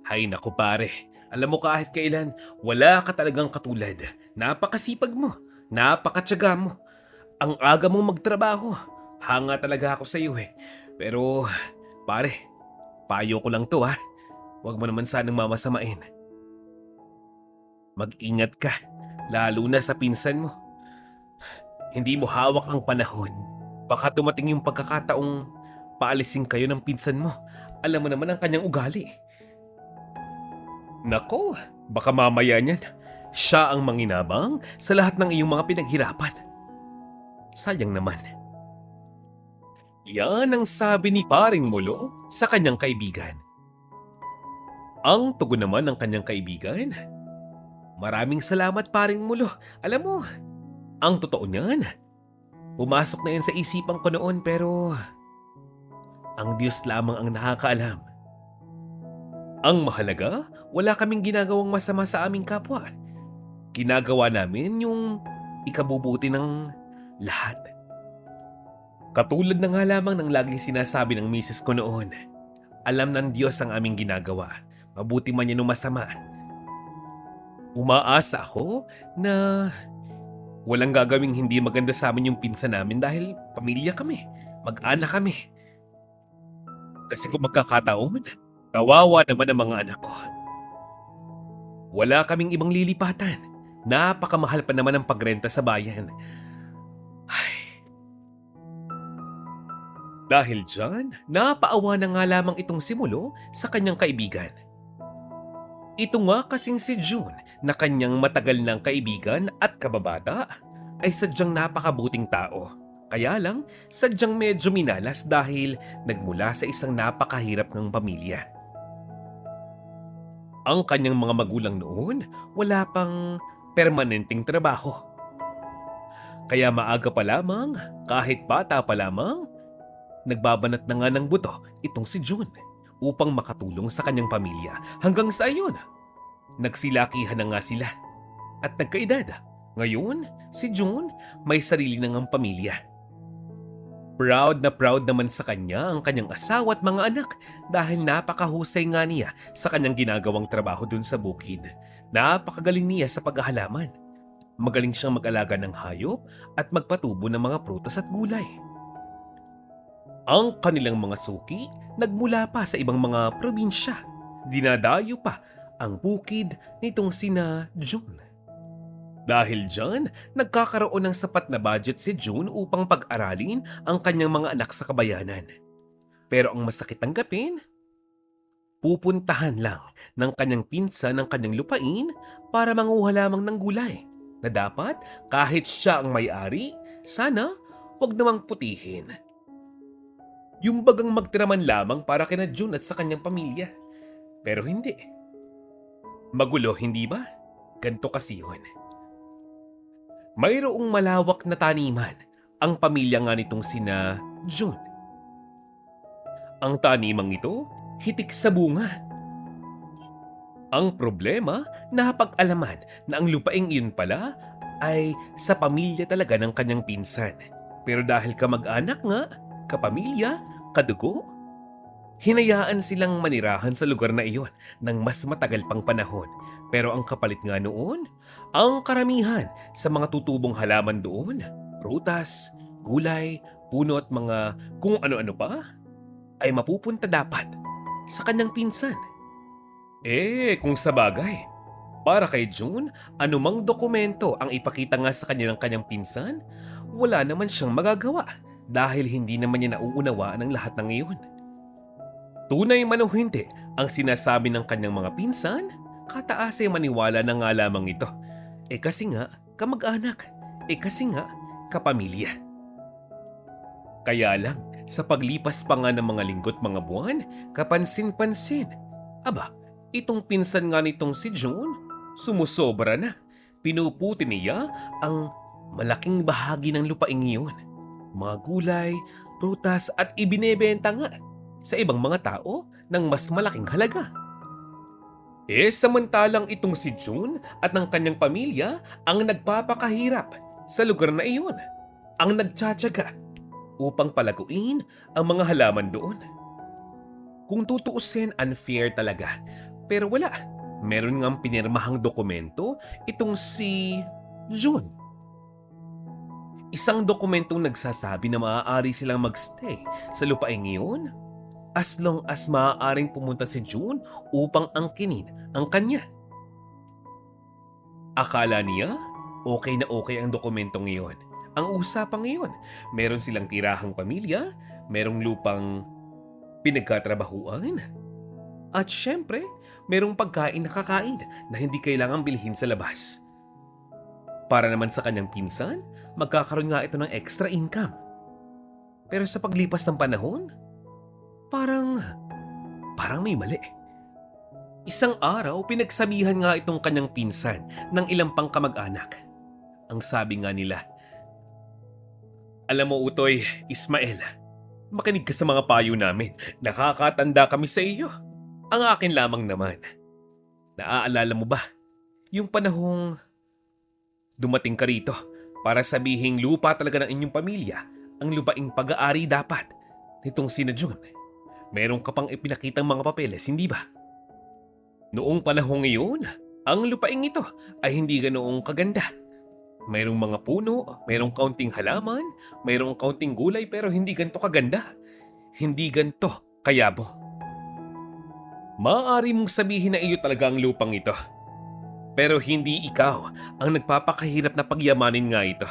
Hay naku pare, alam mo kahit kailan, wala ka talagang katulad. Napakasipag mo, napakatyaga mo. Ang aga mong magtrabaho. Hanga talaga ako sa iyo eh. Pero pare, payo ko lang to ha. Huwag mo naman sanang mamasamain. Mag-ingat ka, lalo na sa pinsan mo. Hindi mo hawak ang panahon. Baka dumating yung pagkakataong paalisin kayo ng pinsan mo. Alam mo naman ang kanyang ugali. Nako, baka mamaya niyan, siya ang manginabang sa lahat ng iyong mga pinaghirapan. Sayang naman. Yan ang sabi ni paring Mulo sa kanyang kaibigan. Ang tugon naman ng kanyang kaibigan, maraming salamat paring Mulo. Alam mo, ang totoo niyan, pumasok na yan sa isipan ko noon pero ang Diyos lamang ang nakakaalam. Ang mahalaga, wala kaming ginagawang masama sa aming kapwa. Ginagawa namin yung ikabubuti ng lahat. Katulad na nga lamang ng laging sinasabi ng misis ko noon, alam ng Diyos ang aming ginagawa, mabuti man yan o masama. Umaasa ako na walang gagawing hindi maganda sa amin yung pinsan namin dahil pamilya kami, mag-anak kami. Kasi kung magkakataon, kawawa naman ang mga anak ko. Wala kaming ibang lilipatan. Napakamahal pa naman ang pagrenta sa bayan. Ay. Dahil dyan, napaawa na nga lamang itong si Mulo sa kanyang kaibigan. Ito nga kasing si June na kanyang matagal ng kaibigan at kababata ay sadyang napakabuting tao. Kaya lang, sadyang medyo minalas dahil nagmula sa isang napakahirap ng pamilya. Ang kanyang mga magulang noon, wala pang permanenteng trabaho. Kaya maaga pa lamang, kahit bata pa lamang, nagbabanat na nga ng buto itong si June upang makatulong sa kanyang pamilya hanggang sa ayon. Nagsilakihan na nga sila at nagkaedad. Ngayon, si June may sarili na ngang pamilya. Proud na proud naman sa kanya ang kanyang asawa at mga anak dahil napakahusay nga niya sa kanyang ginagawang trabaho dun sa bukid. Napakagaling niya sa paghahalaman. Magaling siyang mag-alaga ng hayop at magpatubo ng mga prutas at gulay. Ang kanilang mga suki nagmula pa sa ibang mga probinsya. Dinadayo pa ang bukid nitong sina June. Dahil dyan, nagkakaroon ng sapat na budget si June upang pag-aralin ang kanyang mga anak sa kabayanan. Pero ang masakit tanggapin, pupuntahan lang ng kanyang pinsan ng kanyang lupain para manguha lamang ng gulay na dapat kahit siya ang may-ari, sana wag namang putihin. Yung bagang magtiraman lamang para kina June at sa kanyang pamilya. Pero hindi. Magulo, hindi ba? Ganto kasi yun. Mayroong malawak na taniman ang pamilya nga nitong sina June. Ang tanimang ito, hitik sa bunga. Ang problema, napag-alaman na ang lupaing iyon pala ay sa pamilya talaga ng kanyang pinsan. Pero dahil kamag-anak nga, kapamilya, kadugo, hinayaan silang manirahan sa lugar na iyon ng mas matagal pang panahon. Pero ang kapalit nga noon, ang karamihan sa mga tutubong halaman doon, prutas, gulay, puno at mga kung ano-ano pa, ay mapupunta dapat sa kanyang pinsan. Kung sa bagay, para kay June, anumang dokumento ang ipakita nga sa kanya ng kanyang pinsan, wala naman siyang magagawa dahil hindi naman niya nauunawaan ang lahat ng iyon. Tunay man o hindi ang sinasabi ng kanyang mga pinsan, kataas ay maniwala na nga lamang ito. Kasi nga, kamag-anak. Kasi nga, kapamilya. Kaya lang, sa paglipas pa nga ng mga linggo't mga buwan, kapansin-pansin. Aba, itong pinsan nga nitong si June, sumusobra na. Pinuputi niya ang malaking bahagi ng lupaing iyon. Mga gulay, prutas at ibinebenta nga sa ibang mga tao ng mas malaking halaga. Samantalang itong si June at ng kanyang pamilya ang nagpapakahirap sa lugar na iyon. Ang nagtsatsaga upang palaguin ang mga halaman doon. Kung tutuusin, unfair talaga Pero wala. Meron ngang pinirmahang dokumento itong si June. Isang dokumentong nagsasabi na maaari silang magstay sa lupaing iyon as long as maaaring pumunta si June upang angkinin ang kanya. Akala niya, okay na okay ang dokumentong iyon. Ang usapang iyon, meron silang tirahang pamilya, merong lupang pinagkatrabahuan, at syempre, merong pagkain na kakain na hindi kailangang bilhin sa labas. Para naman sa kanyang pinsan, magkakaroon nga ito ng extra income. Pero sa paglipas ng panahon, parang may mali. Isang araw, pinagsabihan nga itong kanyang pinsan ng ilang pang kamag-anak. Ang sabi nga nila, "Alam mo, Utoy, Ismael, makinig ka sa mga payo namin. Nakakatanda kami sa iyo. Ang akin lamang naman. Naaalala mo ba yung panahong dumating ka rito para sabihing lupa talaga ng inyong pamilya ang lupaing pag-aari dapat nitong sina June? Meron ka pang ipinakitang mga papeles, hindi ba? Noong panahong iyon, ang lupaing ito ay hindi ganoong kaganda. Mayroong mga puno, mayroong kaunting halaman, mayroong kaunting gulay pero hindi ganito kaganda. Hindi ganito kayabo. Maaari mong sabihin na iyo talaga ang lupang ito. Pero hindi ikaw ang nagpapakahirap na pagyamanin nga ito.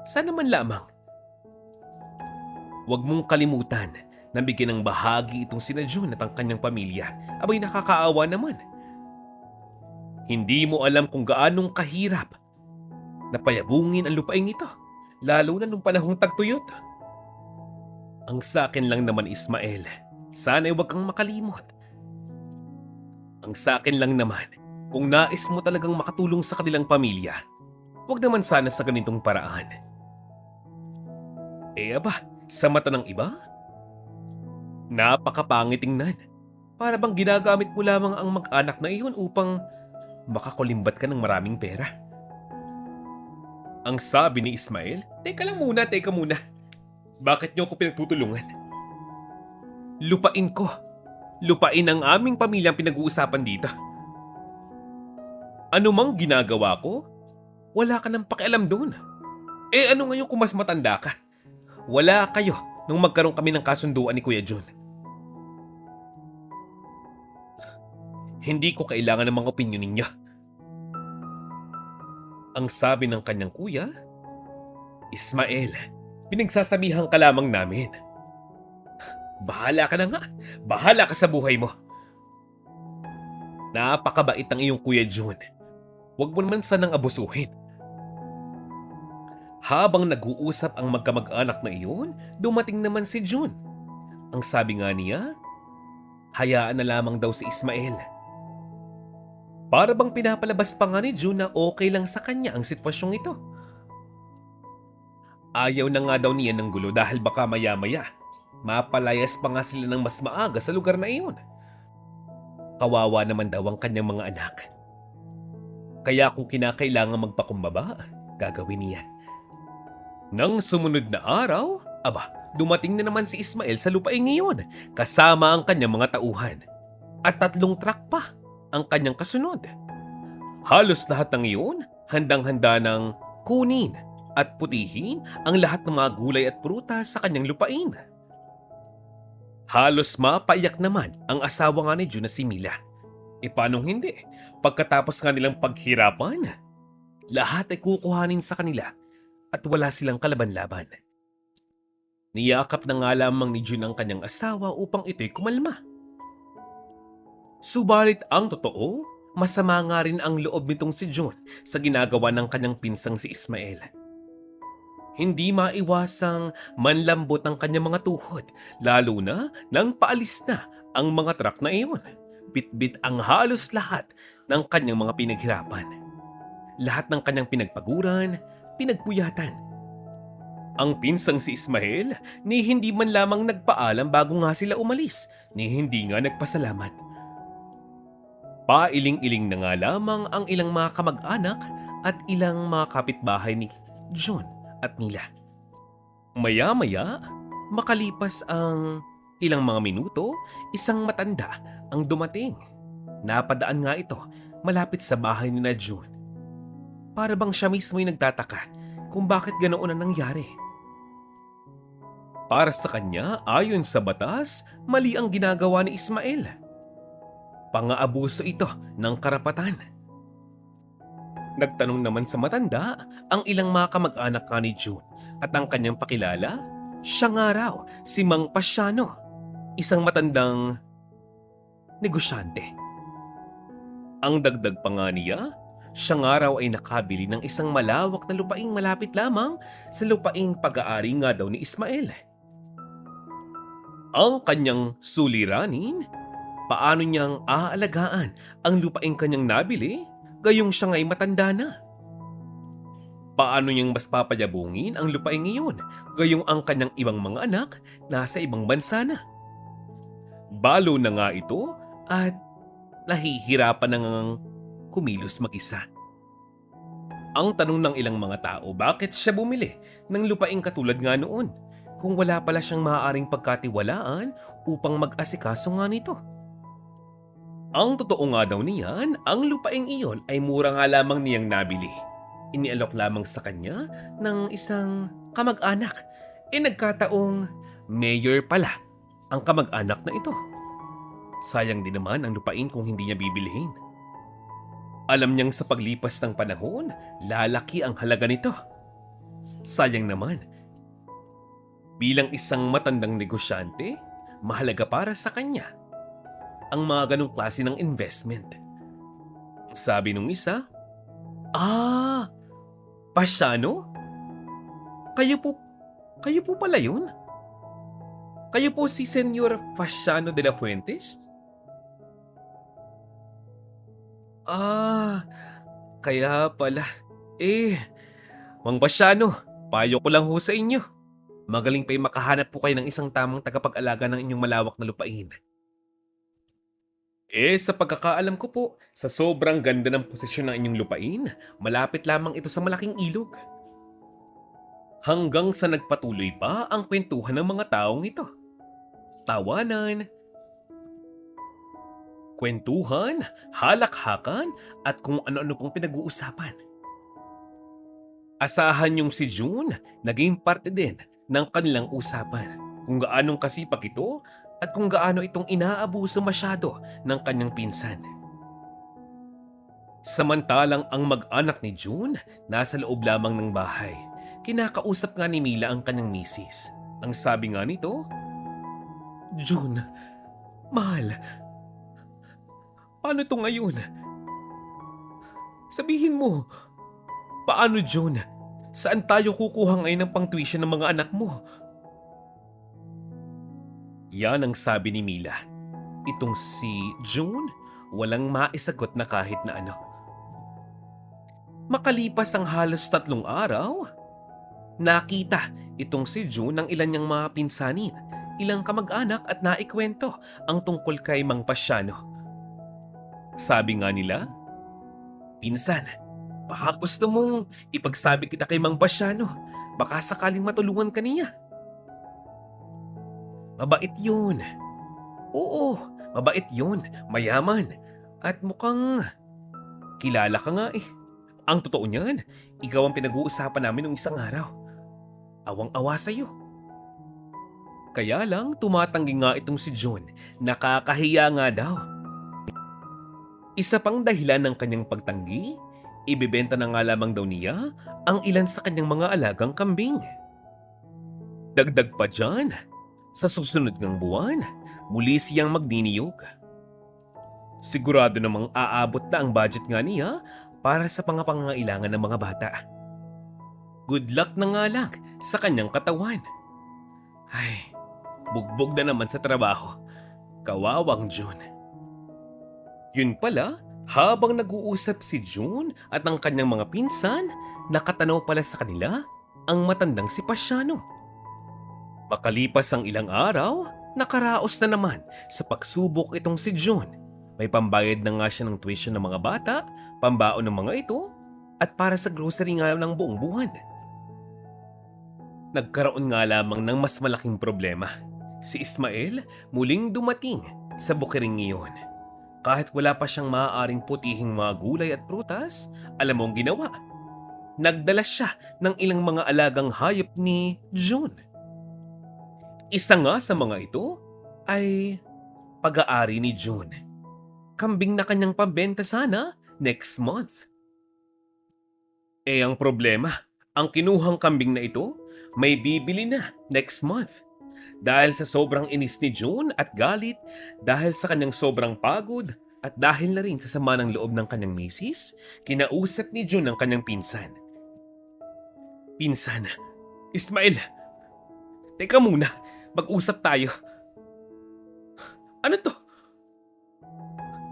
Sana man lamang. Huwag mong kalimutan na bigyan ng bahagi itong sina June at ang kanyang pamilya. Abay, nakakaawa naman. Hindi mo alam kung gaanong kahirap na payabungin ang lupaing ito, lalo na nung panahong tagtuyot. Ang sakin lang naman, Ismael, sana'y huwag kang makalimot. Ang sakin lang naman, kung nais mo talagang makatulong sa kanilang pamilya, huwag naman sana sa ganitong paraan. Aba, sa mata ng iba, napakapangit tingnan. Para bang ginagamit mo lamang ang mag-anak na iyon upang makakulimbat ka ng maraming pera. Ang sabi ni Ismael, teka muna. Bakit niyo ako pinagtutulungan? Lupain ko. Lupain ang aming pamilyang pinag-uusapan dito. Ano mang ginagawa ko, wala ka nang pakialam doon. Ano ngayon kung mas matanda ka? Wala kayo nung magkaroon kami ng kasunduan ni Kuya June. Hindi ko kailangan ng mga opinyon ninyo. Ang sabi ng kanyang kuya, Ismael, pinagsasabihan ka lamang namin. Bahala ka na nga. Bahala ka sa buhay mo. Napakabait ng iyong Kuya June. Huwag mo naman sanang abusuhin. Habang nag-uusap ang magkamag-anak na iyon, dumating naman si June. Ang sabi nga niya, hayaan na lamang daw si Ismael. Para bang pinapalabas pa nga ni June na okay lang sa kanya ang sitwasyong ito. Ayaw na nga daw niya ng gulo dahil baka maya-maya mapalayas pa nga sila ng mas maaga sa lugar na iyon. Kawawa naman daw ang kanyang mga anak. Kaya kung kinakailangan magpakumbaba, gagawin niya. Nang sumunod na araw, dumating na naman si Ismael sa lupaing iyon kasama ang kanyang mga tauhan. At 3 truck pa ang kanyang kasunod. Halos lahat ng iyon handang-handa ng kunin at putihin ang lahat ng mga gulay at prutas sa kanyang lupain. Halos mapaiyak naman ang asawa nga ni June na si Mila. Paanong hindi? Pagkatapos nga nilang paghirapan, lahat ay kukuhanin sa kanila at wala silang kalaban-laban. Niyakap na nga lamang ni June ang kanyang asawa upang ito'y kumalma. Subalit ang totoo, masama nga rin ang loob nitong si June sa ginagawa ng kanyang pinsang si Ismael. Hindi maiwasang manlambot ang kanyang mga tuhod, lalo na nang paalis na ang mga truck na iyon. Bitbit ang halos lahat ng kanyang mga pinaghirapan. Lahat ng kanyang pinagpaguran, pinagpuyatan. Ang pinsang si Ismael ni hindi man lamang nagpaalam bago nga sila umalis, ni hindi nga nagpasalamat. Pailing-iling na nga lamang ang ilang mga kamag-anak at ilang mga kapitbahay ni June at Mila. Maya-maya, makalipas ang ilang mga minuto, isang matanda ang dumating. Napadaan nga ito malapit sa bahay ni na June. Para bang siya mismo yung nagtataka kung bakit ganoon ang nangyari. Para sa kanya, ayon sa batas, mali ang ginagawa ni Ismael. Pang-aabuso ito ng karapatan. Nagtanong naman sa matanda ang ilang mga kamag-anak ka ni June at ang kanyang pakilala, siya nga raw si Mang Pasiano, isang matandang negosyante. Ang dagdag pa nga niya, siya nga raw ay nakabili ng isang malawak na lupaing malapit lamang sa lupaing pag-aari nga daw ni Ismael. Ang kanyang suliranin, paano niyang aalagaan ang lupaing kanyang nabili gayong siya nga'y matanda na? Paano niyang mas papayabungin ang lupaing iyon gayong ang kanyang ibang mga anak nasa ibang bansa na? Balo na nga ito at nahihirapan na ngang kumilos mag-isa. Ang tanong ng ilang mga tao, bakit siya bumili ng lupaing katulad nga noon kung wala pala siyang maaaring pagkatiwalaan upang mag-asikaso nga nito? Ang totoo nga daw niyan, ang lupaing iyon ay mura nga lamang niyang nabili. Inialok lamang sa kanya ng isang kamag-anak. Nagkataong mayor pala ang kamag-anak na ito. Sayang din naman ang lupain kung hindi niya bibilhin. Alam niyang sa paglipas ng panahon, lalaki ang halaga nito. Sayang naman. Bilang isang matandang negosyante, mahalaga para sa kanya ang mga ganong klase ng investment. Sabi nung isa, Pasiano? Kayo po pala yun? Kayo po si Senyor Pasiano de la Fuentes? Kaya pala. Mang Pasiano, payo ko lang ho sa inyo. Magaling pa yung makahanap po kayo ng isang tamang tagapag-alaga ng inyong malawak na lupain. Sa pagkakaalam ko po, sa sobrang ganda ng posisyon ng inyong lupain, malapit lamang ito sa malaking ilog. Hanggang sa nagpatuloy pa ang kwentuhan ng mga taong ito. Tawanan, kwentuhan, halakhakan at kung ano-ano pong pinag-uusapan. Asahan yung si June naging parte din ng kanilang usapan kung gaanong kasipag ito at kung gaano itong inaabuso masyado ng kanyang pinsan. Samantalang ang mag-anak ni June nasa loob lamang ng bahay, kinakausap nga ni Mila ang kanyang misis. Ang sabi nga nito, "June, mahal, paano to ngayon? Sabihin mo, paano June? Saan tayo kukuha ngayon ng pang-tuition ng mga anak mo?" Yan ang sabi ni Mila. Itong si June, walang maisagot na kahit na ano. Makalipas ang halos 3 araw, nakita itong si June ng ilan niyang mga pinsanin, ilang kamag-anak at naikwento ang tungkol kay Mang Pasiano. Sabi nga nila, "Pinsan, baka gusto mong ipagsabi kita kay Mang Pasiano. Baka sakaling matulungan ka niya. Mabait yun. Oo, mabait yun. Mayaman. At mukhang kilala ka nga eh. Ang totoo niyan, ikaw ang pinag-uusapan namin nung isang araw. Awang-awa sa'yo." Kaya lang tumatanggi nga itong si June. Nakakahiya nga daw. Isa pang dahilan ng kanyang pagtanggi, ibebenta na nga lamang daw niya ang ilan sa kanyang mga alagang kambing. Dagdag pa dyan, sa susunod ng buwan, muli siyang magniniyog. Sigurado namang aabot na ang budget nga niya para sa pangangailangan ng mga bata. Good luck na nga lang sa kanyang katawan. Ay, bugbog na naman sa trabaho. Kawawang June. Yun pala, habang nag-uusap si June at ang kanyang mga pinsan, nakatanaw pala sa kanila ang matandang si Pasiano. Makalipas ang ilang araw, nakaraos na naman sa pagsubok itong si June. May pambayad na nga siya ng tuition ng mga bata, pambaon ng mga ito, at para sa grocery nga ng buong buwan. Nagkaroon nga lamang ng mas malaking problema. Si Ismael muling dumating sa bukiring iyon. Kahit wala pa siyang maaaring putihing mga gulay at prutas, alam mo ang ginawa? Nagdala siya ng ilang mga alagang hayop ni June. Isa nga sa mga ito ay pag-aari ni June. Kambing na kanyang pambenta sana next month. Ang problema, ang kinuhang kambing na ito may bibili na next month. Dahil sa sobrang inis ni June at galit, dahil sa kanyang sobrang pagod, at dahil na rin sa sama ng loob ng kanyang misis, kinausap ni June ang kanyang pinsan. Pinsan, Ismael, teka muna, mag-usap tayo. Ano to?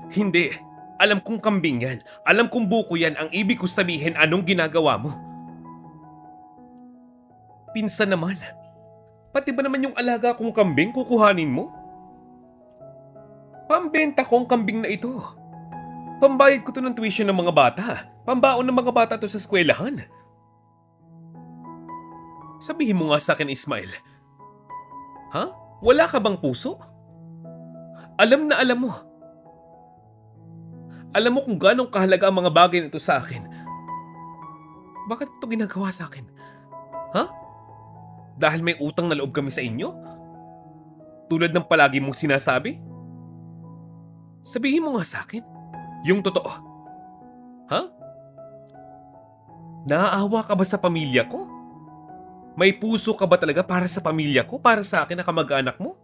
Hindi, alam kong kambing yan, alam kong buko yan, ang ibig ko sabihin anong ginagawa mo. Pinsan naman, pati ba naman yung alaga kong kambing kukuhanin mo? Pambenta ko ang kambing na ito. Pambayad ko to ng tuition ng mga bata, pambaon ng mga bata to sa eskwelahan. Sabihin mo nga sa akin, Ismael. Ha? Wala ka bang puso? Alam na alam mo. Alam mo kung gano'ng kahalaga ang mga bagay na ito sa akin. Bakit ito ginagawa sa akin? Ha? Dahil may utang na loob kami sa inyo? Tulad ng palagi mong sinasabi? Sabihin mo nga sa akin. Yung totoo. Ha? Naaawa ka ba sa pamilya ko? May puso ka ba talaga para sa pamilya ko? Para sa akin na kamag-anak mo?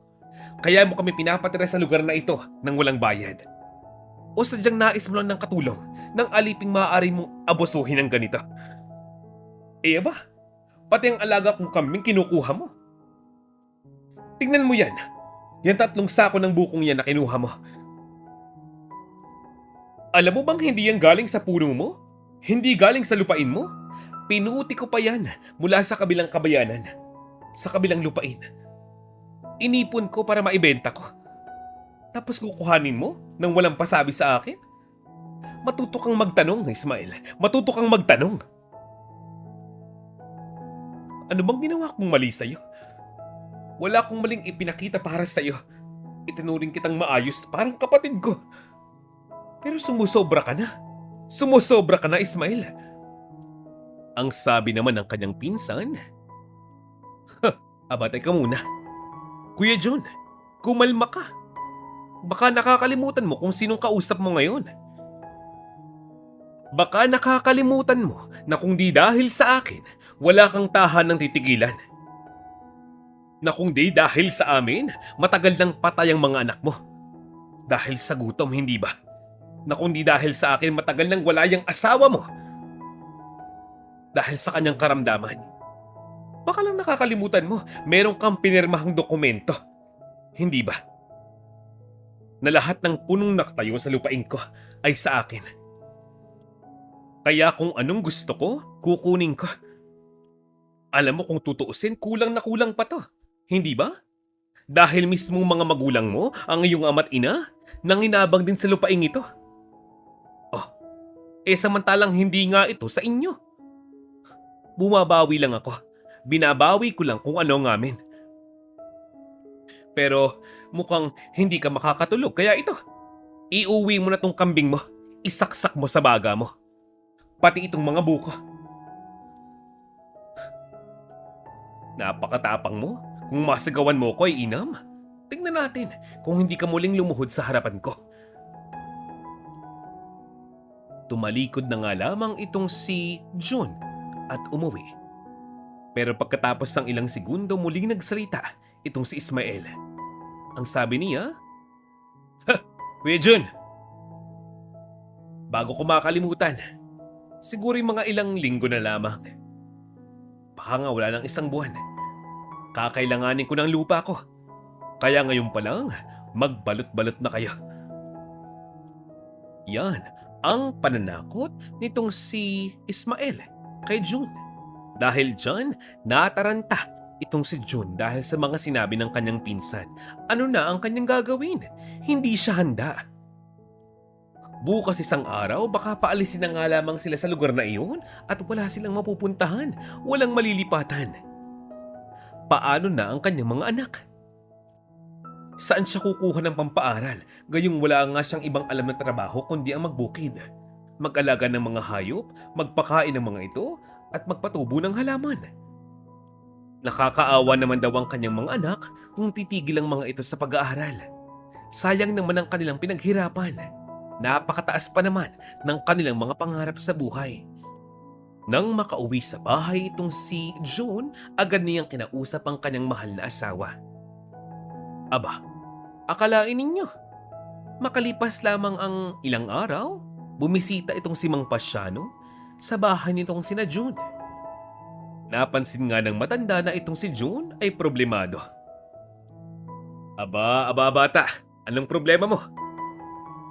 Kaya mo kami pinapatira sa lugar na ito nang walang bayad? O sadyang nais mo lang ng katulong ng aliping maaari mong abusuhin ng ganito? Ba? Pati ang alaga kong kambing kinukuha mo. Tingnan mo yan. Yan 3 sako ng bukong yan na kinuha mo. Alam mo bang hindi yan galing sa puno mo? Hindi galing sa lupain mo? Pinuti ko pa yan mula sa kabilang kabayanan. Sa kabilang lupain. Inipon ko para maibenta ko. Tapos kukuhanin mo nang walang pasabi sa akin? Matuto kang magtanong, Ismael. Matuto kang magtanong. Ano bang ginawa kong mali sa'yo? Wala akong maling ipinakita para sa'yo. Itinuring kitang maayos, parang kapatid ko. Pero sumusobra ka na. Sumusobra ka na, Ismael. Ang sabi naman ng kanyang pinsan, aba, teka muna. Kuya John, kumalma ka. Baka nakakalimutan mo kung sinong kausap mo ngayon. Baka nakakalimutan mo na kung di dahil sa akin, wala kang tahanang titigilan. Na kung di dahil sa amin, matagal nang patay ang mga anak mo. Dahil sa gutom, hindi ba? Na kung di dahil sa akin, matagal nang wala yung asawa mo. Dahil sa kanyang karamdaman. Baka lang nakakalimutan mo, meron kang pinirmahang dokumento. Hindi ba? Na lahat ng punong nakatayo sa lupain ko ay sa akin. Kaya kung anong gusto ko, kukunin ko. Alam mo kung tutuusin, kulang na kulang pa to. Hindi ba? Dahil mismong mga magulang mo, ang iyong ama't ina, nanginabang din sa lupaing ito. Samantalang hindi nga ito sa inyo. Bumabawi lang ako. Binabawi ko lang kung ano ang amin. Pero mukhang hindi ka makakatulog, kaya ito. Iuwi mo na tong kambing mo. Isaksak mo sa baga mo. Pati itong mga buko. Napakatapang mo. Kung masagawan mo ko ay inam. Tingnan natin kung hindi ka muling lumuhod sa harapan ko. Tumalikod na nga lamang itong si June at umuwi. Pero pagkatapos ng ilang segundo muling nagsalita itong si Ismael. Ang sabi niya, Kuya June, bago ko makalimutan, siguro yung mga ilang linggo na lamang. Baka nga wala ng 1 buwan. Kakailanganin ko ng lupa ko. Kaya ngayon pa lang, magbalot-balot na kayo. Yan ang pananakot nitong si Ismael kay June. Dahil dyan, nataranta itong si June dahil sa mga sinabi ng kanyang pinsan. Ano na ang kanyang gagawin? Hindi siya handa. Bukas isang araw, baka paalisin na nga lamang sila sa lugar na iyon at wala silang mapupuntahan, walang malilipatan. Paano na ang kanyang mga anak? Saan siya kukuha ng pampaaral? Gayong wala nga siyang ibang alam na trabaho kundi ang magbukid. Mag-alaga ng mga hayop, magpakain ng mga ito, at magpatubo ng halaman. Nakakaawa naman daw ang kanyang mga anak kung titigil ang mga ito sa pag-aaral. Sayang naman ang kanilang pinaghirapan. Napakataas pa naman ng kanilang mga pangarap sa buhay. Nang makauwi sa bahay itong si June, agad niyang kinausap ang kanyang mahal na asawa. Aba, akalain ninyo, makalipas lamang ang ilang araw, bumisita itong si Mang Pasiano sa bahay nitong sina June. Napansin nga ng matanda na itong si June ay problemado. Aba, bata, anong problema mo?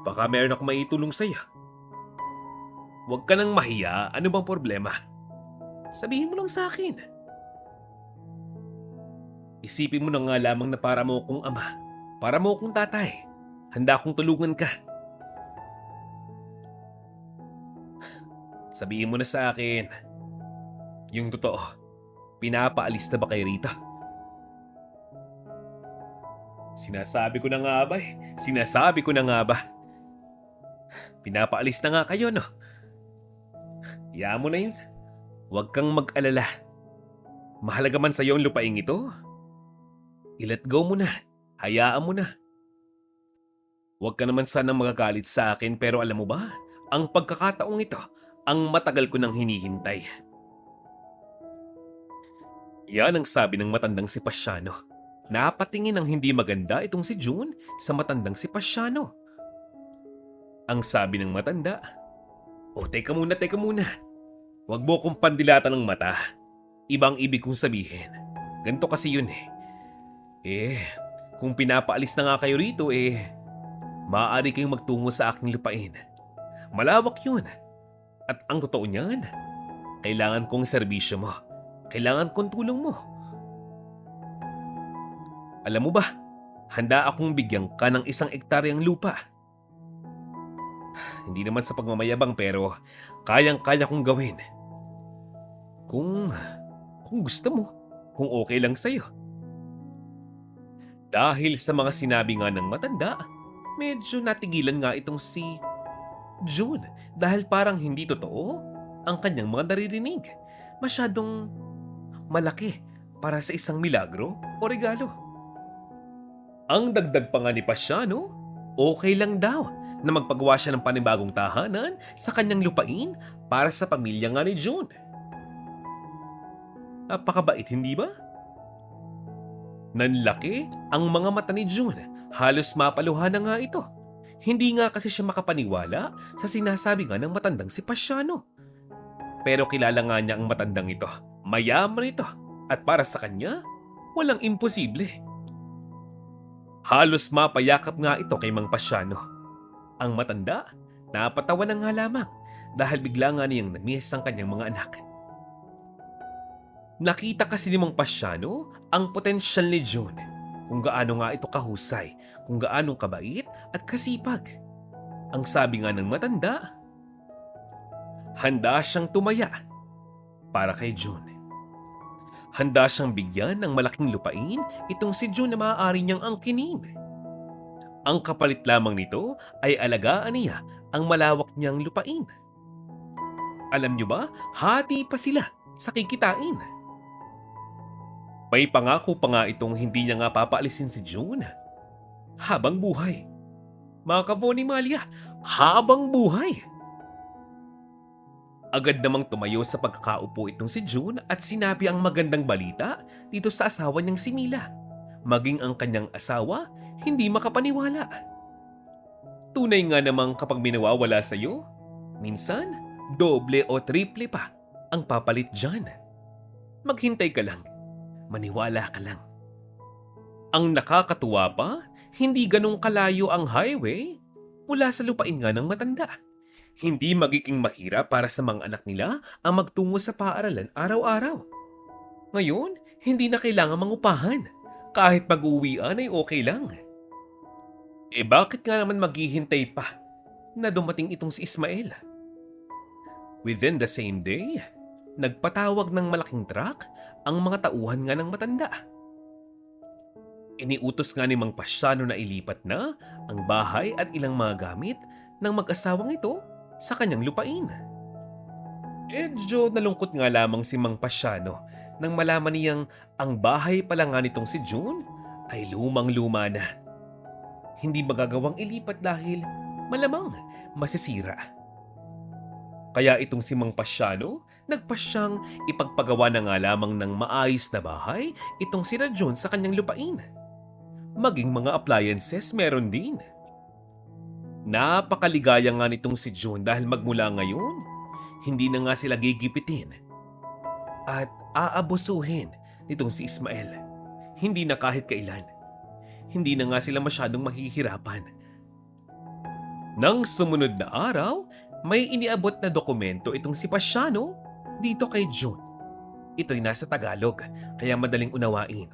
Baka meron akong maitulong sa'yo. Huwag ka nang mahiya, ano bang problema? Sabihin mo lang sa akin. Isipin mo na nga lamang na para mo akong ama, para mo akong tatay. Handa akong tulungan ka. Sabihin mo na sa akin. Yung totoo, pinapaalis na ba kayo rito? Sinasabi ko na nga ba eh. Sinasabi ko na nga ba. Pinapaalis na nga kayo, no? Hayaan mo na yun. Huwag kang mag-alala. Mahalaga man sa'yo ang lupaing ito. I-let go mo na. Hayaan mo na. Huwag ka naman sanang magagalit sa akin pero alam mo ba, ang pagkakataong ito, ang matagal ko nang hinihintay. Yan ang sabi ng matandang si Pasiano. Napatingin ng hindi maganda itong si June sa matandang si Pasiano. Ang sabi ng matanda, teka muna. Huwag mo kong pandilatan ng mata. Ibang ibig kong sabihin. Ganito kasi yun eh. Kung pinapaalis na nga kayo rito maaari kayong magtungo sa aking lupain. Malawak yun. At ang totoo niyan, kailangan kong serbisyo mo. Kailangan kong tulong mo. Alam mo ba, handa akong bigyan ka ng 1 ektaryang lupa. Hindi naman sa pagmamayabang pero kayang-kaya kong gawin. Kung gusto mo, kung okay lang sa'yo. Dahil sa mga sinabi nga ng matanda, medyo natigilan nga itong si June dahil parang hindi totoo ang kanyang mga naririnig. Masyadong malaki para sa isang milagro o regalo. Ang dagdag pa nga ni Pasiano, okay lang daw na magpagawa siya ng panibagong tahanan sa kanyang lupain para sa pamilya nga ni June. Napakabait, hindi ba? Nanlaki ang mga mata ni June. Halos mapaluhan na nga ito. Hindi nga kasi siya makapaniwala sa sinasabi nga ng matandang si Pasiano. Pero kilala nga niya ang matandang ito. Mayaman ito. At para sa kanya, walang imposible. Halos mapayakap nga ito kay Mang Pasiano. Ang matanda, napatawa na nga lamang dahil bigla nga niyang namihis ang kanyang mga anak. Nakita kasi ni Mang Pasiano ang potensyal ni June, kung gaano nga ito kahusay, kung gaano kabait at kasipag. Ang sabi nga ng matanda, handa siyang tumaya para kay June. Handa siyang bigyan ng malaking lupain itong si June na maaari niyang angkinin. Ang kapalit lamang nito ay alagaan niya ang malawak niyang lupain. Alam niyo ba, hati pa sila sa kikitain. May pangako pa nga itong hindi niya nga papaalisin si June. Habang buhay. Mga kaboni Malia, habang buhay. Agad namang tumayo sa pagkakaupo itong si June at sinabi ang magandang balita dito sa asawa niyang si Mila. Maging ang kanyang asawa, hindi makapaniwala. Tunay nga namang kapag minawawala sa iyo, minsan, doble o triple pa ang papalit dyan. Maghintay ka lang. Maniwala ka lang. Ang nakakatuwa pa, hindi ganong kalayo ang highway mula sa lupain nga ng matanda. Hindi magiging mahirap para sa mga anak nila ang magtungo sa paaralan araw-araw. Ngayon, hindi na kailangan mangupahan. Kahit mag-uwian ay okay lang. Bakit nga naman maghihintay pa na dumating itong si Ismael? Within the same day, nagpatawag ng malaking truck ang mga tauhan nga ng matanda. Iniutos nga ni Mang Pasyano na ilipat na ang bahay at ilang mga gamit ng mag-asawang ito sa kanyang lupain. Medyo nalungkot nga lamang si Mang Pasyano nang malaman niyang ang bahay pala nga nitong si June ay lumang-luma na. Hindi magagawang ilipat dahil malamang masisira. Kaya itong si Mang Pasyano, nagpasyang ipagpagawa na nga lamang ng maayos na bahay itong si June sa kanyang lupain. Maging mga appliances meron din. Napakaligaya nga nitong si June dahil magmula ngayon, hindi na nga sila gigipitin at aabusuhin nitong si Ismael. Hindi na kahit kailan. Hindi na nga sila masyadong mahihirapan. Nang sumunod na araw, may iniabot na dokumento itong si Pasyano dito kay June. Ito'y nasa Tagalog, kaya madaling unawain.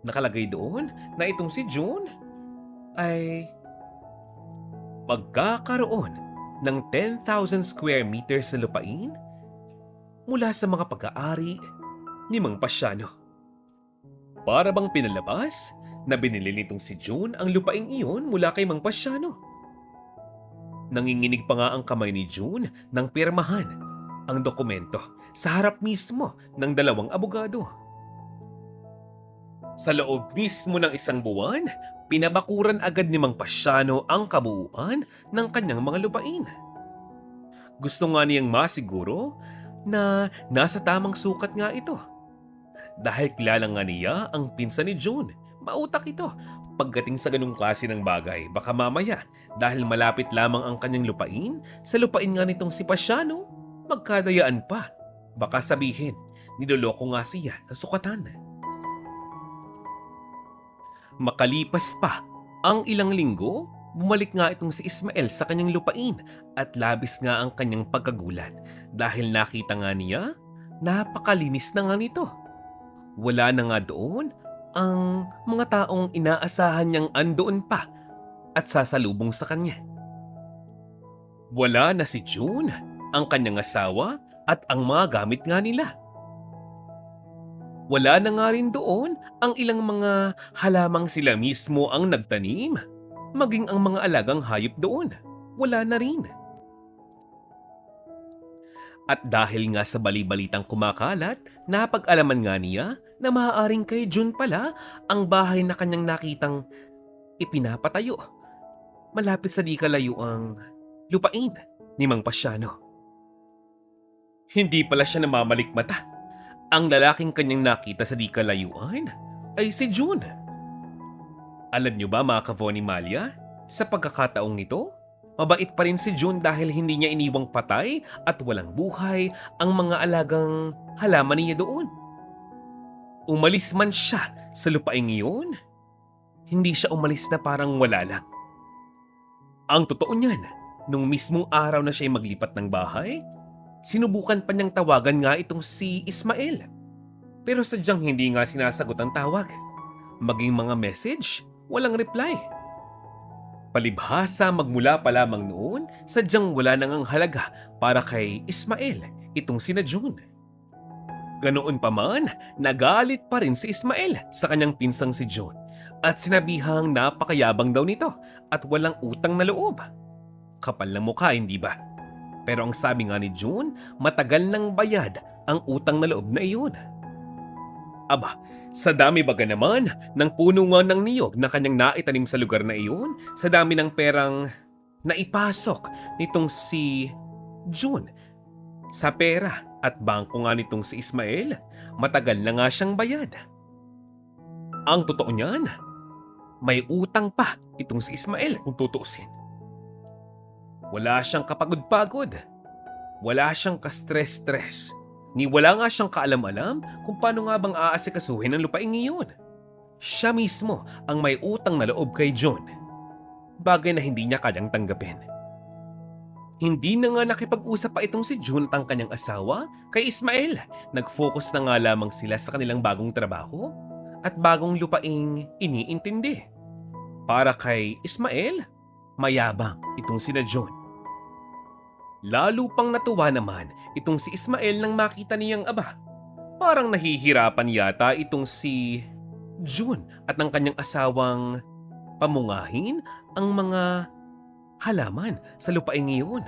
Nakalagay doon na itong si June ay magkakaroon ng 10,000 square meters na lupain mula sa mga pag-aari ni Mang Pasyano. Para bang pinalabas na binili nitong si June ang lupaing iyon mula kay Mang Pasyano. Nanginginig pa nga ang kamay ni June nang pirmahan ang dokumento sa harap mismo ng dalawang abogado. Sa loob mismo ng isang buwan, pinabakuran agad ni Mang Pasyano ang kabuuan ng kanyang mga lupain. Gusto nga niyang masiguro na nasa tamang sukat nga ito. Dahil kilala nga niya ang pinsan ni June, mautak ito. Pagdating sa ganung klase ng bagay, baka mamaya dahil malapit lamang ang kanyang lupain, sa lupain nga nitong si Pasyano, magkadayaan pa. Baka sabihin, niloloko nga siya sa sukatan. Makalipas pa ang ilang linggo, bumalik nga itong si Ismael sa kanyang lupain at labis nga ang kanyang pagkagulat dahil nakita nga niya napakalinis na nga nito. Wala na nga doon ang mga taong inaasahan niyang andoon pa at sasalubong sa kanya. Wala na si June, ang kanyang asawa at ang mga gamit nga nila. Wala na nga rin doon ang ilang mga halamang sila mismo ang nagtanim, maging ang mga alagang hayop doon. Wala na rin. At dahil nga sa bali-balitang kumakalat, napag-alaman nga niya na maaaring kay June pala ang bahay na kanyang nakitang ipinapatayo malapit sa di kalayuang lupain ni Mang Pasyano. Hindi pala siya namamalikmata. Ang lalaking kanyang nakita sa di kalayuan ay si June. Alam niyo ba mga ka-Von Malia, sa pagkakataong ito, mabait pa rin si June dahil hindi niya iniwang patay at walang buhay ang mga alagang halaman niya doon. Umalis man siya sa lupaing iyon, hindi siya umalis na parang wala lang. Ang totoo niyan, nung mismong araw na siya maglipat ng bahay, sinubukan pa niyang tawagan nga itong si Ismael. Pero sadyang hindi nga sinasagot ang tawag. Maging mga message, walang reply. Palibhasa magmula pa lamang noon, sadyang wala nang ang halaga para kay Ismael, itong sina June. Ganoon pa man, nagalit pa rin si Ismael sa kanyang pinsang si June at sinabihang napakayabang daw nito at walang utang na loob. Kapal na mukha, hindi ba? Pero ang sabi nga ni June, matagal nang bayad ang utang na loob na iyon. Aba, sa dami baga naman ng puno nga ng niyog na kanyang naitanim sa lugar na iyon, sa dami ng perang naipasok nitong si June sa pera at bangko nga nitong si Ismael, matagal na nga siyang bayad. Ang totoo niyan, may utang pa itong si Ismael kung tutuusin. Wala siyang kapagod-pagod. Wala siyang ka-stress-stress. Ni wala nga siyang kaalam-alam kung paano nga bang aasikasuhin ang lupaing iyon. Siya mismo ang may utang na loob kay June. Bagay na hindi niya kayang tanggapin. Hindi na nga nakipag-usap pa itong si June at ang kanyang asawa kay Ismael. Nag-focus na nga lamang sila sa kanilang bagong trabaho at bagong lupaing iniintindi. Para kay Ismael, mayabang itong sina June. Lalo pang natuwa naman itong si Ismael nang makita niyang aba. Parang nahihirapan yata itong si June at ng kanyang asawang pamungahin ang mga halaman sa lupaing iyon.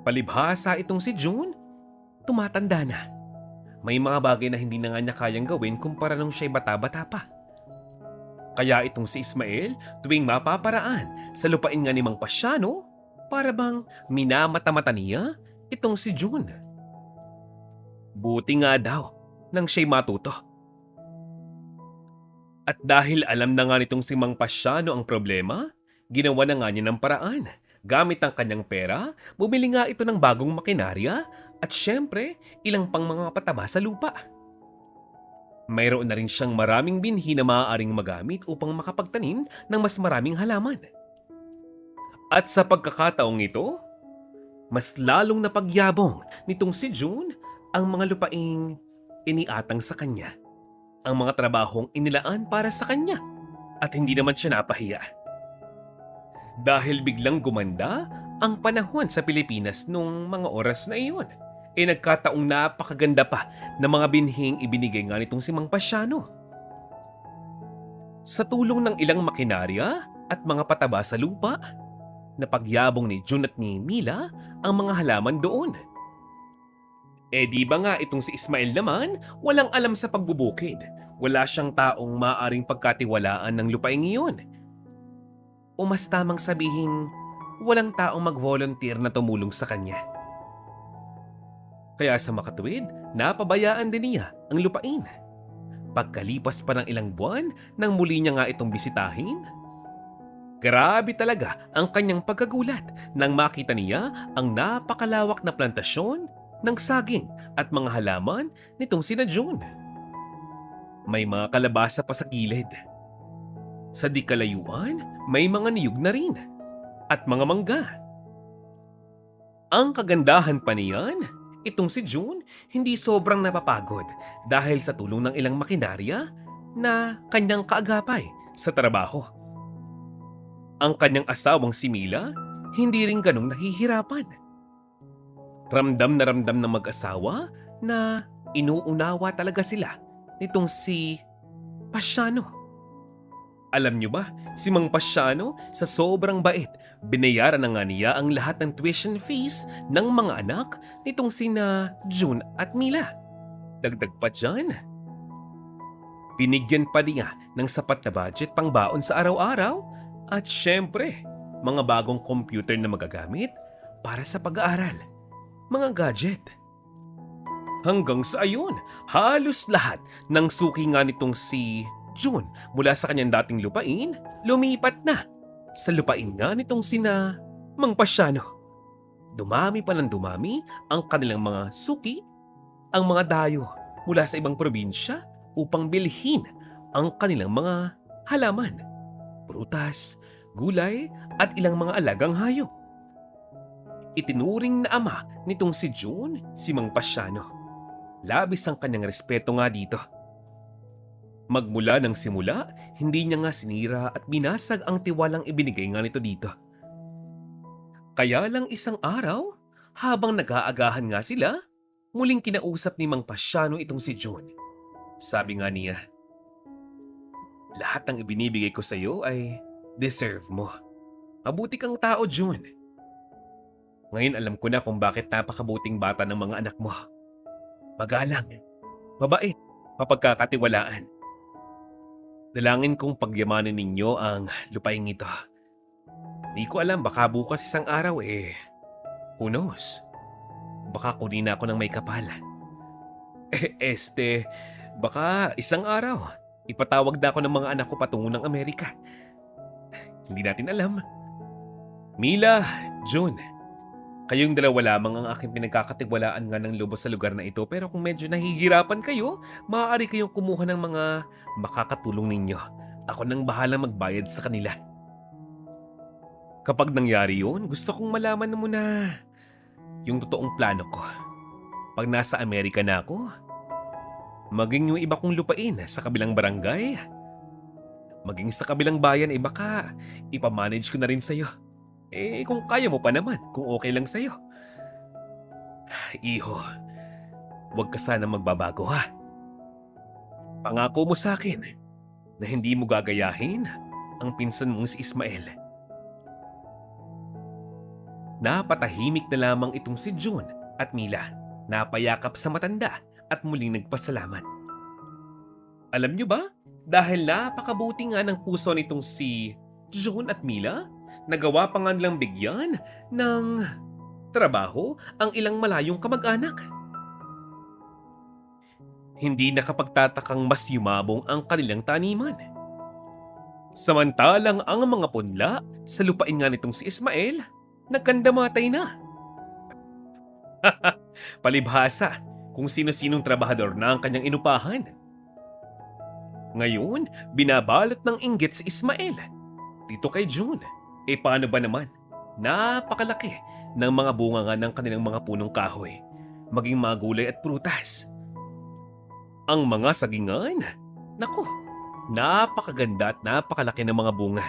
Palibhasa itong si June, tumatanda na. May mga bagay na hindi na nga niya kayang gawin kumpara nung siya'y bata-bata pa. Kaya itong si Ismael, tuwing mapaparaan sa lupain nga ni Mang Pasyano, para bang minamata-mata niya itong si June. Buti nga daw nang siya'y matuto. At dahil alam na nga nitong si Mang Pasyano ang problema, ginawa na nga niya ng paraan. Gamit ang kanyang pera, bumili nga ito ng bagong makinarya at syempre ilang pang mga pataba sa lupa. Mayroon na rin siyang maraming binhi na maaaring magamit upang makapagtanim ng mas maraming halaman. At sa pagkakataong ito, mas lalong napagyabong nitong si June ang mga lupaing iniatang sa kanya. Ang mga trabahong inilaan para sa kanya at hindi naman siya napahiya. Dahil biglang gumanda ang panahon sa Pilipinas nung mga oras na iyon, nagkataong napakaganda pa ng mga binhing ibinigay nga nitong si Mang Pasyano. Sa tulong ng ilang makinarya at mga pataba sa lupa, napagyabong ni June at ni Mila ang mga halaman doon. Di ba nga itong si Ismael naman walang alam sa pagbubukid. Wala siyang taong maaaring pagkatiwalaan ng lupaing iyon. O mas tamang sabihin, walang taong mag-volunteer na tumulong sa kanya. Kaya sa makatuwid, napabayaan din niya ang lupain. Pagkalipas pa ng ilang buwan nang muli niya nga itong bisitahin, grabe talaga ang kanyang pagkagulat nang makita niya ang napakalawak na plantasyon ng saging at mga halaman nitong sina June. May mga kalabasa pa sa gilid. Sa di kalayuan, may mga niyog na rin at mga mangga. Ang kagandahan pa niyan, itong si June hindi sobrang napapagod dahil sa tulong ng ilang makinarya na kanyang kaagapay sa trabaho. Ang kanyang asawang si Mila hindi rin ganong nahihirapan. Ramdam ng mag-asawa na inuunawa talaga sila nitong si Pasyano. Alam niyo ba, si Mang Pasyano sa sobrang bait, binayaran na nga niya ang lahat ng tuition fees ng mga anak nitong sina June at Mila. Dagdag pa dyan, binigyan pa niya ng sapat na budget pang baon sa araw-araw at syempre, mga bagong computer na magagamit para sa pag-aaral. Mga gadget. Hanggang sa ayun, halos lahat ng suki nga nitong si June mula sa kanyang dating lupain, lumipat na sa lupain nga nitong sina Mang Pasyano. Dumami pa ng dumami ang kanilang mga suki, ang mga dayo mula sa ibang probinsya upang bilhin ang kanilang mga halaman, prutas, gulay at ilang mga alagang hayop. Itinuring na ama nitong si June si Mang Pasyano. Labis ang kanyang respeto nga dito. Magmula ng simula, hindi niya nga sinira at binasag ang tiwalang ibinigay nga nito dito. Kaya lang isang araw, habang nag-aagahan nga sila, muling kinausap ni Mang Pasyano itong si June. Sabi nga niya, "Lahat ng ibinibigay ko sa iyo ay deserve mo. Mabuti kang tao, June. Ngayon alam ko na kung bakit napakabuting bata ng mga anak mo. Magalang, mabait, mapagkakatiwalaan. Dalangin kong pagyamanin ninyo ang lupaing ito. Di ko alam, baka bukas isang araw who knows? Baka kunin ako ng may kapal. Baka isang araw, ipatawag na ako ng mga anak ko patungo ng Amerika. Hindi natin alam. Mila, June, kayong dalawa lamang ang aking pinagkakatiwalaan nga ng lubos sa lugar na ito, pero kung medyo nahihirapan kayo, maaari kayong kumuha ng mga makakatulong ninyo. Ako nang bahalang magbayad sa kanila. Kapag nangyari yun, gusto kong malaman mo na yung totoong plano ko. Pag nasa Amerika na ako, maging yung iba kong lupain sa kabilang barangay, maging sa kabilang bayan, baka ipamanage ko na rin sa'yo. Kung kaya mo pa naman, kung okay lang sa'yo. Iho, huwag ka sana magbabago ha. Pangako mo sa akin na hindi mo gagayahin ang pinsan mong si Ismael. Napatahimik na lamang itong si June at Mila. Napayakap sa matanda at muling nagpasalamat. Alam niyo ba, dahil napakabuti nga ng puso nitong si June at Mila, nagawa pa nga nilang bigyan ng trabaho ang ilang malayong kamag-anak. Hindi nakapagtatakang mas yumabong ang kanilang taniman. Samantalang ang mga punla sa lupain nga nitong si Ismael, nagkandamatay na. Palibhasa kung sino-sinong trabahador na ang kanyang inupahan. Ngayon, binabalot ng inggit si Ismael dito kay June. Paano ba naman? Napakalaki ng mga bunga nga ng kanilang mga punong kahoy, maging mga gulay at prutas. Ang mga sagingan, naku, napakaganda at napakalaki ng mga bunga.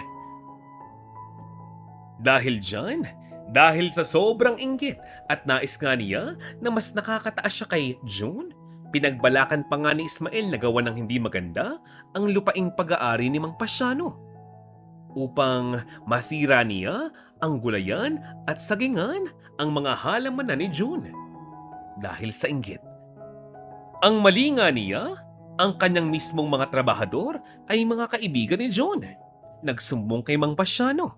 Dahil dyan, dahil sa sobrang inggit at nais nga niya na mas nakakataas siya kay June, pinagbalakan pa nga ni Ismael na gawa ng hindi maganda ang lupaing pag-aari ni Mang Pasyano upang masira niya ang gulayan at sagingan ang mga halaman na ni June. Dahil sa inggit. Ang mali nga niya, ang kanyang mismong mga trabahador ay mga kaibigan ni June. Nagsumbong kay Mang Pasyano.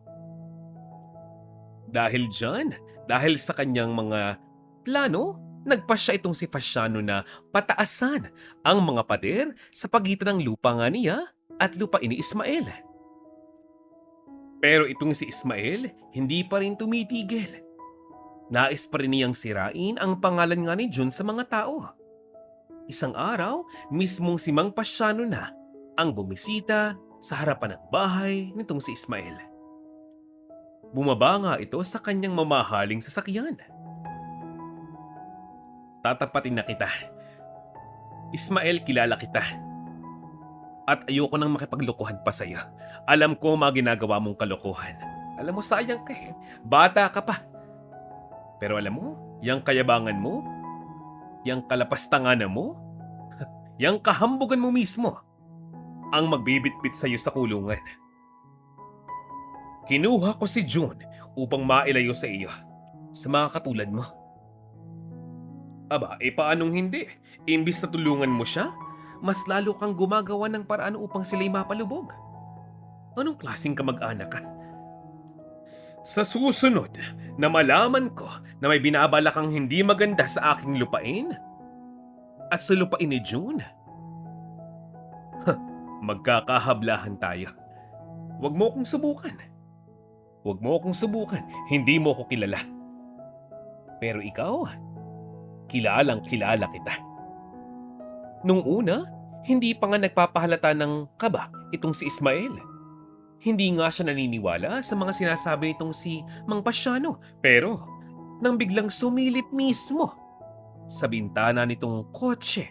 Dahil dyan, dahil sa kanyang mga plano, nagpasya itong si Pasyano na pataasan ang mga pader sa pagitan ng lupa nga niya at lupain ni Ismael. Pero itong si Ismael, hindi pa rin tumitigil. Nais pa rin niyang sirain ang pangalan nga ni June sa mga tao. Isang araw, mismong si Mang Pasyano na ang bumisita sa harapan ng bahay nitong si Ismael. Bumaba nga ito sa kanyang mamahaling sasakyan. Tatapatin na kita. Ismael, kilala kita. At ayoko nang makipaglokohan pa sa'yo. Alam ko mga ginagawa mong kalokohan. Alam mo, sayang ka eh. Bata ka pa. Pero alam mo, yang kayabangan mo, yang kalapastanganan mo, yang kahambugan mo mismo, ang magbibitbit sa'yo sa kulungan. Kinuha ko si June upang mailayo sa iyo, sa mga katulad mo. Aba, paanong hindi? Imbis na tulungan mo siya, mas lalo kang gumagawa ng paraan upang sila'y mapalubog. Anong klaseng kamag-anak ka? Sa susunod na malaman ko na may binabala kang hindi maganda sa aking lupain at sa lupain ni June, magkakahablahan tayo. Huwag mo akong subukan. Huwag mo akong subukan. Hindi mo ako kilala. Pero ikaw, kilalang kilala kita. Nung una, hindi pa nga nagpapahalata ng kaba itong si Ismael. Hindi nga siya naniniwala sa mga sinasabi nitong si Mang Pasyano. Pero, nang biglang sumilip mismo sa bintana nitong kotse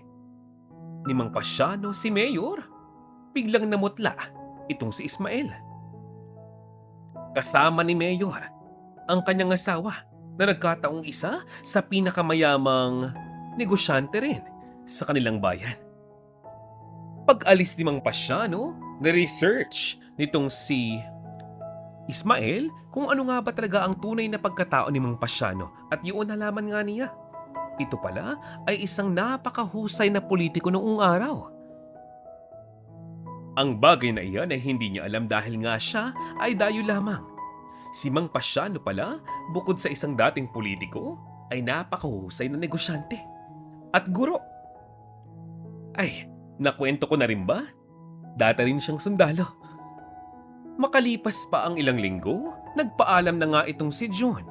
ni Mang Pasyano, si Mayor, biglang namutla itong si Ismael. Kasama ni Mayor ang kanyang asawa na nagkataong isa sa pinakamayamang negosyante rin sa kanilang bayan. Pag-alis ni Mang Pasyano, na-research nitong si Ismael kung ano nga ba talaga ang tunay na pagkatao ni Mang Pasyano at yun nalaman nga niya. Ito pala ay isang napakahusay na politiko noong araw. Ang bagay na iyan ay hindi niya alam dahil nga siya ay dayo lamang. Si Mang Pasyano pala, bukod sa isang dating politiko, ay napakahusay na negosyante at guro. Ay, nakwento ko na rin ba? Dati rin siyang sundalo. Makalipas pa ang ilang linggo, nagpaalam na nga itong si June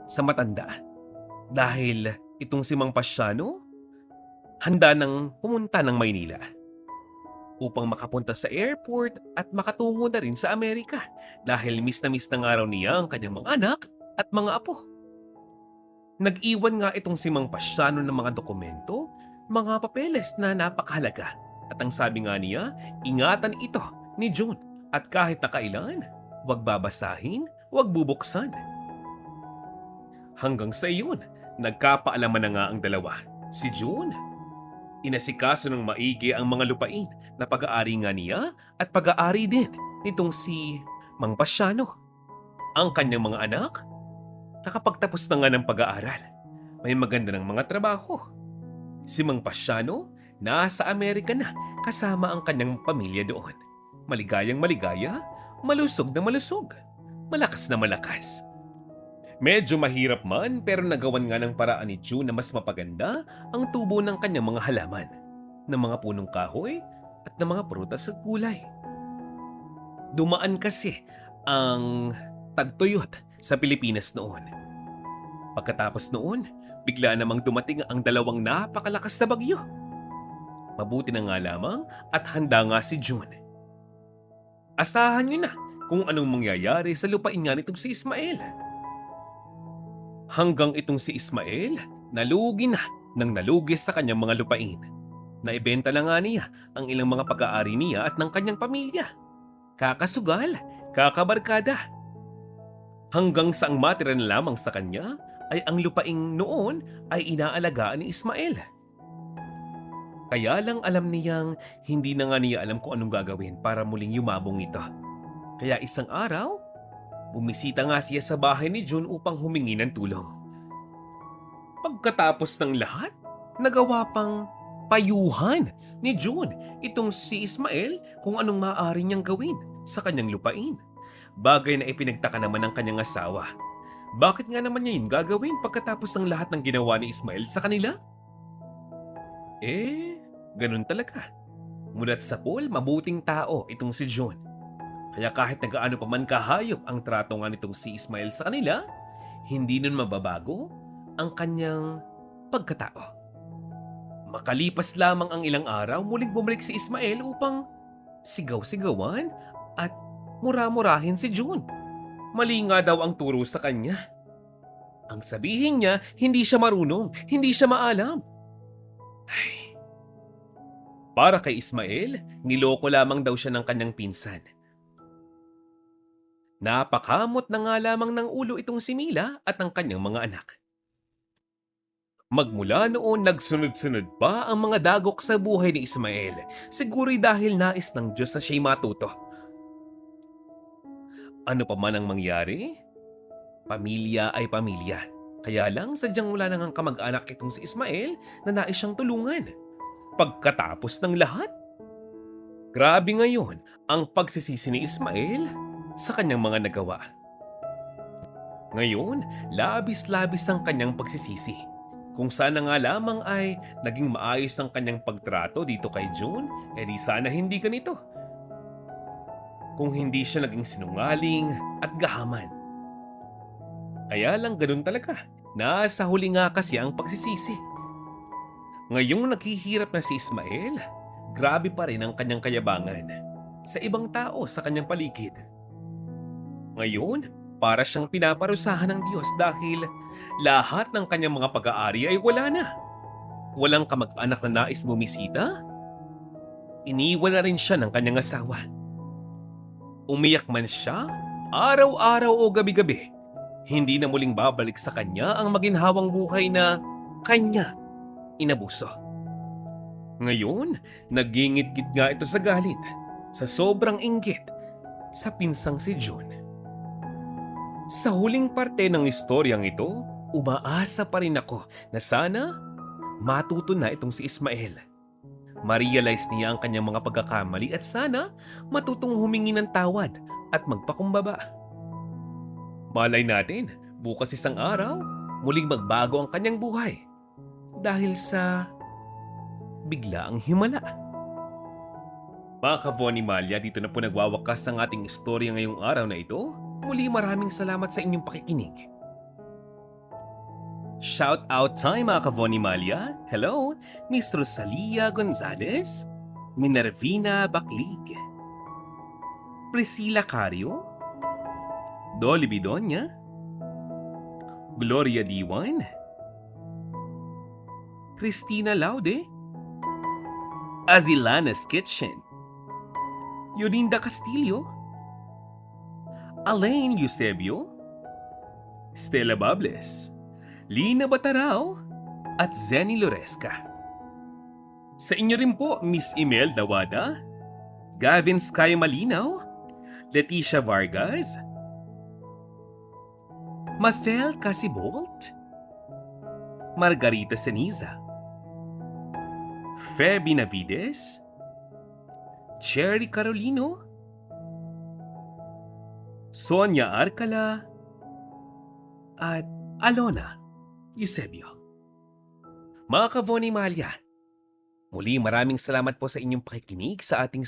sa matanda. Dahil itong si Mang Pasyano, handa nang pumunta ng Maynila upang makapunta sa airport at makatungo na rin sa Amerika dahil miss na miss ng araw niya ang kanyang mga anak at mga apo. Nag-iwan nga itong si Mang Pasyano ng mga dokumento, mga papeles na napakahalaga at ang sabi nga niya, ingatan ito ni June at kahit na kailan, huwag babasahin, huwag bubuksan. Hanggang sa iyon, nagkapaalaman na nga ang dalawa, si June Inasikaso ng maigi ang mga lupain na pag-aari nga niya at pag-aari din nitong si Mang Pasyano. Ang kanyang mga anak, nakapagtapos na nga ng pag-aaral. May maganda ng mga trabaho. Si Mang Pasyano, nasa Amerika na kasama ang kanyang pamilya doon. Maligayang maligaya, malusog na malusog, malakas na malakas. Medyo mahirap man pero nagawan nga ng paraan ni June na mas mapaganda ang tubo ng kanyang mga halaman, ng mga punong kahoy at ng mga prutas at gulay. Dumaan kasi ang tagtuyot sa Pilipinas noon. Pagkatapos noon, bigla namang dumating ang dalawang napakalakas na bagyo. Mabuti na nga lamang at handa nga si June. Asahan niyo na kung anong mangyayari sa lupain nga nitong si Ismael. Hanggang itong si Ismael, nalugi na nang nalugi sa kanyang mga lupain. Naibenta na nga niya ang ilang mga pag-aari niya at ng kanyang pamilya. Kakasugal, kakabarkada. Hanggang sa ang matira na lamang sa kanya ay ang lupaing noon ay inaalagaan ni Ismael. Kaya lang alam niyang hindi na nga niya alam kung anong gagawin para muling yumabong ito. Kaya isang araw, bumisita nga siya sa bahay ni June upang humingi ng tulong. Pagkatapos ng lahat, nagawa pang payuhan ni June itong si Ismael kung anong maaari niyang gawin sa kanyang lupain. Bagay na ipinagtaka naman ng kanyang asawa. Bakit nga naman niya yun gagawin pagkatapos ng lahat ng ginawa ni Ismael sa kanila? Ganun talaga. Mulat sa pool, mabuting tao itong si June. Kaya kahit nagaano pa man kahayop ang trato nga nitong si Ismael sa kanila, hindi nun mababago ang kanyang pagkatao. Makalipas lamang ang ilang araw, muling bumalik si Ismael upang sigaw-sigawan at mura-murahin si June. Mali nga daw ang turo sa kanya. Ang sabihin niya, hindi siya marunong, hindi siya maalam. Para kay Ismael, niloko lamang daw siya ng kanyang pinsan. Napakamot na nga lamang ng ulo itong si Mila at ang kanyang mga anak. Magmula noon, nagsunod-sunod pa ang mga dagok sa buhay ni Ismael. Siguro'y dahil nais ng Diyos na siya'y matuto. Ano pa man ang mangyari, pamilya ay pamilya. Kaya lang sadyang wala nang kamag-anak itong si Ismael na nais siyang tulungan. Pagkatapos ng lahat, grabe ngayon ang pagsisisi ni Ismael sa kanyang mga nagawa. Ngayon, labis-labis ang kanyang pagsisisi. Kung sana nga lamang ay naging maayos ang kanyang pagtrato dito kay June, di sana hindi ganito. Kung hindi siya naging sinungaling at gahaman. Kaya lang ganun talaga, nasa huli nga kasi ang pagsisisi. Ngayong naghihirap na si Ismael, grabe pa rin ang kanyang kayabangan sa ibang tao sa kanyang paligid. Ngayon, para siyang pinaparusahan ng Diyos dahil lahat ng kanyang mga pag-aari ay wala na. Walang kamag-anak na nais bumisita. Iniwan na rin siya ng kanyang asawa. Umiyak man siya, araw-araw o gabi-gabi, hindi na muling babalik sa kanya ang maginhawang buhay na kanya inabuso. Ngayon, nagingit-git nga ito sa galit, sa sobrang inggit, sa pinsang si June. Sa huling parte ng istoryang ito, umaasa pa rin ako na sana matuto na itong si Ismael. Ma-realize niya ang kanyang mga pagkakamali at sana matutong humingi ng tawad at magpakumbaba. Malay natin, bukas isang araw, muling magbago ang kanyang buhay dahil sa biglaang himala. Mga ka-Vonimalya, dito na po nagwawakas ang ating istorya ngayong araw na ito. Muli maraming salamat sa inyong pakikinig. Shout out time mga ka-Vonimalya. Hello, Miss Rosalia Gonzalez, Minervina Baclig, Priscilla Cario, Dolly Bidonia, Gloria Diwan, Cristina Laude, Azilanas Kitchen, Yolinda Castillo, Alain Eusebio, Stella Bables, Lina Batarao, at Zenny Loresca. Sa inyo rin po, Miss Imelda Wada, Gavin Sky Malinaw, Leticia Vargas, Mathel Casibolt, Margarita Ceniza, Feby Navides, Cherry Carolino, Sonia Arcala, at Alona Eusebio. Mga Kavoni Malia, muli maraming salamat po sa inyong pakikinig sa ating